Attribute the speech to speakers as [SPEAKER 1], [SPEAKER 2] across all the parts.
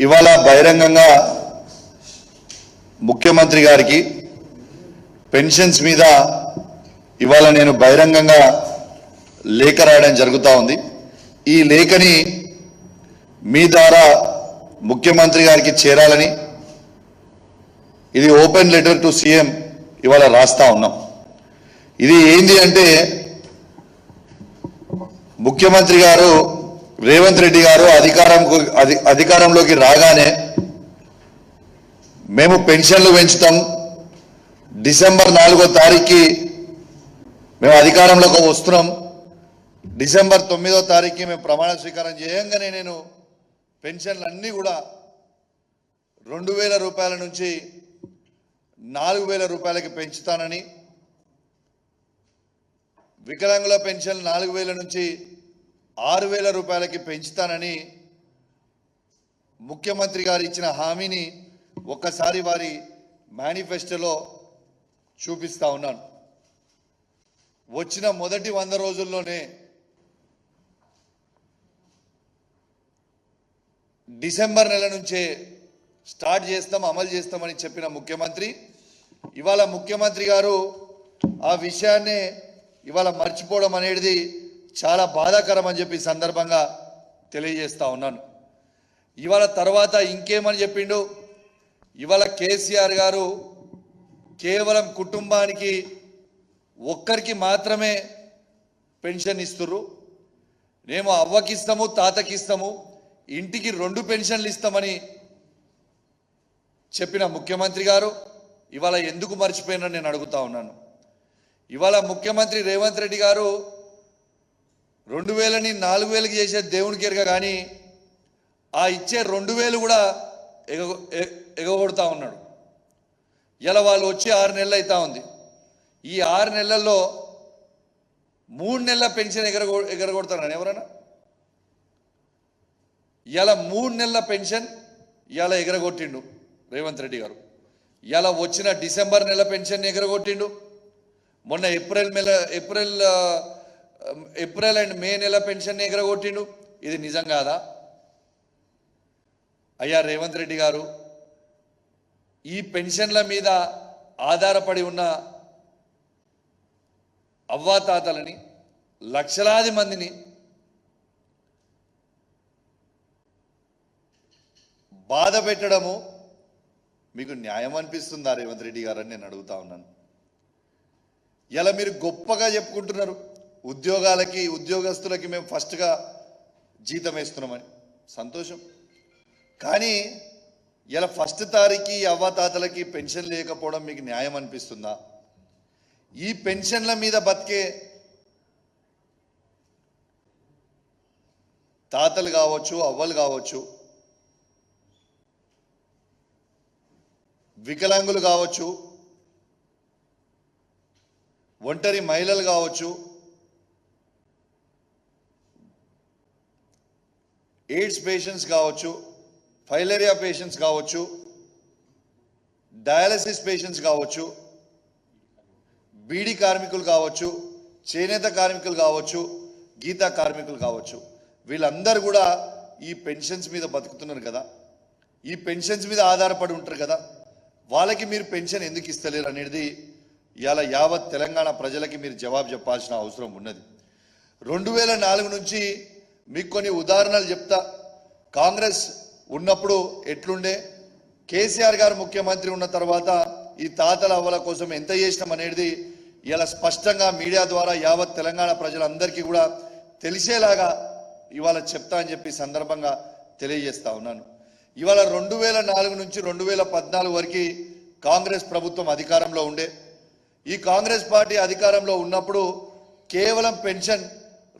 [SPEAKER 1] ఇవాళ బహిరంగంగా ముఖ్యమంత్రి గారికి పెన్షన్స్ మీద ఇవాళ నేను బహిరంగంగా లేఖ రాయడం జరుగుతూ ఉంది. ఈ లేఖని మీ ద్వారా ముఖ్యమంత్రి గారికి చేరాలని ఇది ఓపెన్ లెటర్ టు సీఎం ఇవాళ రాస్తా ఉన్నాం. ఇది ఏంది అంటే ముఖ్యమంత్రి గారు రేవంత్ రెడ్డి గారు అధికారంలోకి రాగానే మేము పెన్షన్లు పెంచుతాం, డిసెంబర్ 4వ తారీఖుకి మేము అధికారంలోకి వస్తున్నాం, డిసెంబర్ 9వ తారీఖుకి మేము ప్రమాణ స్వీకారం చేయంగానే నేను పెన్షన్లు అన్నీ కూడా 2000 రూపాయల నుంచి 4000 రూపాయలకి పెంచుతానని, వికలాంగుల పెన్షన్ 4000 నుంచి 6000 రూపాయలకి పెంచుతానని ముఖ్యమంత్రి గారు ఇచ్చిన హామీని ఒక్కసారి వారి మేనిఫెస్టోలో చూపిస్తా ఉన్నాను. వచ్చిన మొదటి 100 రోజుల్లోనే డిసెంబర్ నెల నుంచే స్టార్ట్ చేస్తాం, అమలు చేస్తామని చెప్పిన ముఖ్యమంత్రి ఇవాళ ముఖ్యమంత్రి గారు ఆ విషయాన్ని ఇవాళ మర్చిపోవడం అనేది చాలా బాధాకరం అని చెప్పి సందర్భంగా తెలియజేస్తా ఉన్నాను. ఇవాళ తర్వాత ఇంకేమని చెప్పిండు, ఇవాళ కేసీఆర్ గారు కేవలం కుటుంబానికి ఒక్కరికి మాత్రమే పెన్షన్ ఇస్తుర్రు, మేము అవ్వకిస్తాము తాతకిస్తాము ఇంటికి 2 పెన్షన్లు ఇస్తామని చెప్పిన ముఖ్యమంత్రి గారు ఇవాళ ఎందుకు మర్చిపోయినారని నేను అడుగుతా ఉన్నాను. ఇవాళ ముఖ్యమంత్రి రేవంత్ రెడ్డి గారు 2000ని 4000కి చేసే దేవునికి ఎరగ కానీ ఆ ఇచ్చే 2000 కూడా ఎగగొడతా ఉన్నాడు. ఇలా వాళ్ళు వచ్చి 6 నెలలు అవుతా ఉంది. ఈ 6 నెలల్లో 3 నెలల పెన్షన్ ఎగరగొడతారని ఎవరైనా? ఇలా 3 నెలల పెన్షన్ ఇలా ఎగరగొట్టిండు రేవంత్ రెడ్డి గారు. ఇలా వచ్చిన డిసెంబర్ నెల పెన్షన్ ఎగరగొట్టిండు, మొన్న ఏప్రిల్ అండ్ మే నెల పెన్షన్ ఎగరగొట్టిండు. ఇది నిజం కాదా? అయ్యా రేవంత్ రెడ్డి గారు, ఈ పెన్షన్ల మీద ఆధారపడి ఉన్న అవ్వాతాతలని లక్షలాది మందిని బాధ పెట్టడము మీకు న్యాయం అనిపిస్తుందా రేవంత్ రెడ్డి గారు అని నేను అడుగుతా ఉన్నాను. ఇలా మీరు గొప్పగా చెప్పుకుంటున్నారు, ఉద్యోగస్తులకి మేము ఫస్ట్గా జీతం వేస్తున్నామని, సంతోషం. కానీ ఇలా ఫస్ట్ తారీఖు అవ్వాతాతలకి పెన్షన్ లేకపోవడం మీకు న్యాయం అనిపిస్తుందా? ఈ పెన్షన్ల మీద బతికే తాతలు కావచ్చు, అవ్వలు కావచ్చు, వికలాంగులు కావచ్చు, ఒంటరి మహిళలు కావచ్చు, ఎయిడ్స్ పేషెంట్స్ కావచ్చు, ఫైలేరియా పేషెంట్స్ కావచ్చు, డయాలసిస్ పేషెంట్స్ కావచ్చు, బీడీ కార్మికులు కావచ్చు, చేనేత కార్మికులు కావచ్చు, గీతా కార్మికులు కావచ్చు, వీళ్ళందరూ కూడా ఈ పెన్షన్స్ మీద బతుకుతున్నారు కదా, ఈ పెన్షన్స్ మీద ఆధారపడి ఉంటారు కదా, వాళ్ళకి మీరు పెన్షన్ ఎందుకు ఇస్తలేరు అనేది ఇవాళ యావత్ తెలంగాణ ప్రజలకి మీరు జవాబు చెప్పాల్సిన అవసరం ఉన్నది. 2004 నుంచి మీకు కొన్ని ఉదాహరణలు చెప్తా. కాంగ్రెస్ ఉన్నప్పుడు ఎట్లుండే, కేసీఆర్ గారు ముఖ్యమంత్రి ఉన్న తర్వాత ఈ తాతల అవ్వల కోసం ఎంత చేసినాం అనేది ఇలా స్పష్టంగా మీడియా ద్వారా యావత్ తెలంగాణ ప్రజలందరికీ కూడా తెలిసేలాగా ఇవాళ చెప్తా అని చెప్పి సందర్భంగా తెలియజేస్తా ఉన్నాను. ఇవాళ 2004 నుంచి 2014 వరకు కాంగ్రెస్ ప్రభుత్వం అధికారంలో ఉండే. ఈ కాంగ్రెస్ పార్టీ అధికారంలో ఉన్నప్పుడు కేవలం పెన్షన్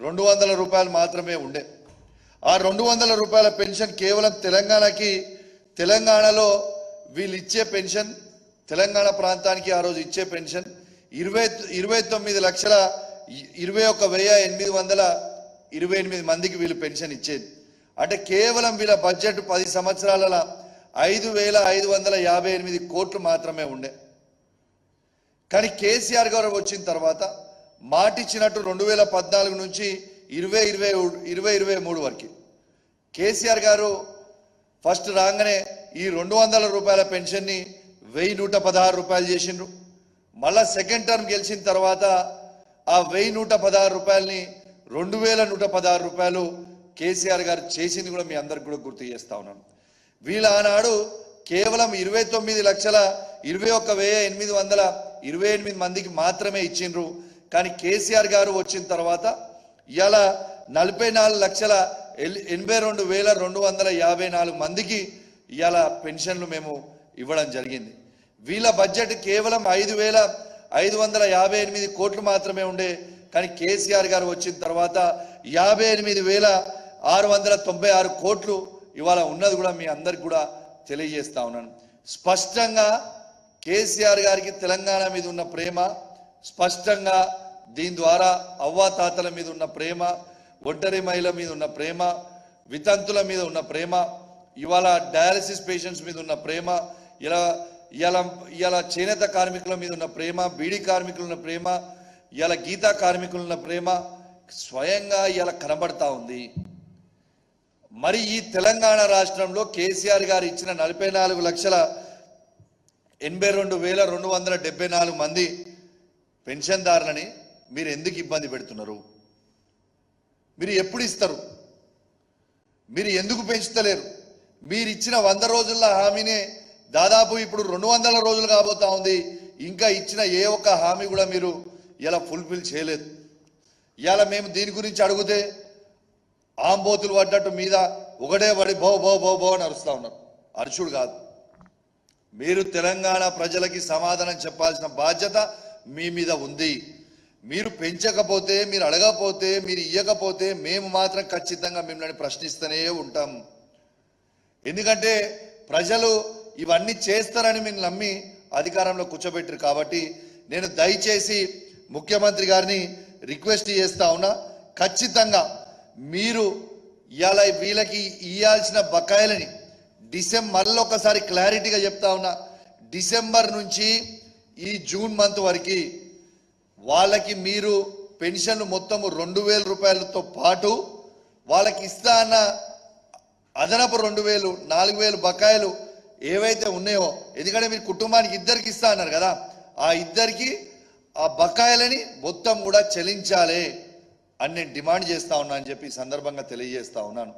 [SPEAKER 1] 200 రూపాయలు మాత్రమే ఉండే. ఆ 200 రూపాయల పెన్షన్ కేవలం తెలంగాణలో వీళ్ళు ఇచ్చే పెన్షన్, తెలంగాణ ప్రాంతానికి ఆ రోజు ఇచ్చే పెన్షన్ 29,21,828 మందికి వీళ్ళు పెన్షన్ ఇచ్చేది. అంటే కేవలం వీళ్ళ బడ్జెట్ 10 సంవత్సరాల 5,558 కోట్లు మాత్రమే ఉండే. కానీ కేసీఆర్ గారు వచ్చిన తర్వాత మాటిచ్చినట్టు 2014 నుంచి 2023 వరకు కేసీఆర్ గారు ఫస్ట్ రాగానే ఈ 200 రూపాయల పెన్షన్ని 1116 రూపాయలు చేసిండ్రు. మళ్ళా సెకండ్ టర్మ్ గెలిచిన తర్వాత ఆ 1116 రూపాయలని 2116 రూపాయలు కేసీఆర్ గారు చేసింది కూడా మీ అందరికి కూడా గుర్తు చేస్తా ఉన్నాను. వీళ్ళ ఆనాడు కేవలం 29,21,828 మందికి మాత్రమే ఇచ్చిండ్రు. కానీ కేసీఆర్ గారు వచ్చిన తర్వాత ఇవాళ 44,82,254 మందికి ఇవాళ పెన్షన్లు మేము ఇవ్వడం జరిగింది. వీళ్ళ బడ్జెట్ కేవలం 5,558 కోట్లు మాత్రమే ఉండే. కానీ కేసీఆర్ గారు వచ్చిన తర్వాత 58,696 కోట్లు ఇవాళ ఉన్నది కూడా మీ అందరికి కూడా తెలియజేస్తా ఉన్నాను. స్పష్టంగా కేసీఆర్ గారికి తెలంగాణ మీద ఉన్న ప్రేమ, స్పష్టంగా దీని ద్వారా అవ్వాతాతల మీద ఉన్న ప్రేమ, ఒంటరి మహిళల మీద ఉన్న ప్రేమ, వితంతుల మీద ఉన్న ప్రేమ, ఇవాళ డయాలసిస్ పేషెంట్స్ మీద ఉన్న ప్రేమ, ఇలా చేనేత కార్మికుల మీద ఉన్న ప్రేమ, బీడీ కార్మికులు ఉన్న ప్రేమ, ఇలా గీతా కార్మికులు ఉన్న ప్రేమ స్వయంగా ఇలా కనబడతా ఉంది. మరి ఈ తెలంగాణ రాష్ట్రంలో కేసీఆర్ గారు ఇచ్చిన 44,82,274 మంది పెన్షన్దారులని మీరు ఎందుకు ఇబ్బంది పెడుతున్నారు? మీరు ఎప్పుడు ఇస్తారు? మీరు ఎందుకు పెంచుతలేరు? మీరు ఇచ్చిన 100 రోజుల హామీనే దాదాపు ఇప్పుడు 200 రోజులు కాబోతా ఉంది. ఇంకా ఇచ్చిన ఏ ఒక్క హామీ కూడా మీరు ఇలా ఫుల్ఫిల్ చేయలేదు. ఇలా మేము దీని గురించి అడిగితే ఆంబోతులు పడ్డట్టు మీద ఒకటే పడి బో బో బో బో అని అరుస్తూ ఉన్నారు. అరుచుడు కాదు, మీరు తెలంగాణ ప్రజలకి సమాధానం చెప్పాల్సిన బాధ్యత మీ మీద ఉంది. మీరు పెంచకపోతే, మీరు అడగకపోతే, మీరు ఇయ్యకపోతే మేము మాత్రం ఖచ్చితంగా మిమ్మల్ని ప్రశ్నిస్తూనే ఉంటాం. ఎందుకంటే ప్రజలు ఇవన్నీ చేస్తారని మీరు నమ్మి అధికారంలో కూర్చోబెట్టారు. కాబట్టి నేను దయచేసి ముఖ్యమంత్రి గారిని రిక్వెస్ట్ చేస్తా ఉన్నా, ఖచ్చితంగా మీరు ఇవాళ వీళ్ళకి ఇవ్వాల్సిన బకాయిలని మళ్ళీ ఒకసారి క్లారిటీగా చెప్తా ఉన్నా, డిసెంబర్ నుంచి ఈ జూన్ మంత్ వరకు వాళ్ళకి మీరు పెన్షన్లు మొత్తము 2,000 రూపాయలతో పాటు వాళ్ళకి ఇస్తా అన్న అదనపు 2,000, 4,000 బకాయిలు ఏవైతే ఉన్నాయో, ఎందుకంటే మీరు కుటుంబానికి ఇద్దరికి ఇస్తా అన్నారు కదా, ఆ ఇద్దరికి ఆ బకాయిలని మొత్తం కూడా చెల్లించాలి అని నేను డిమాండ్ చేస్తా ఉన్నా అని చెప్పి ఈ సందర్భంగా తెలియజేస్తా ఉన్నాను.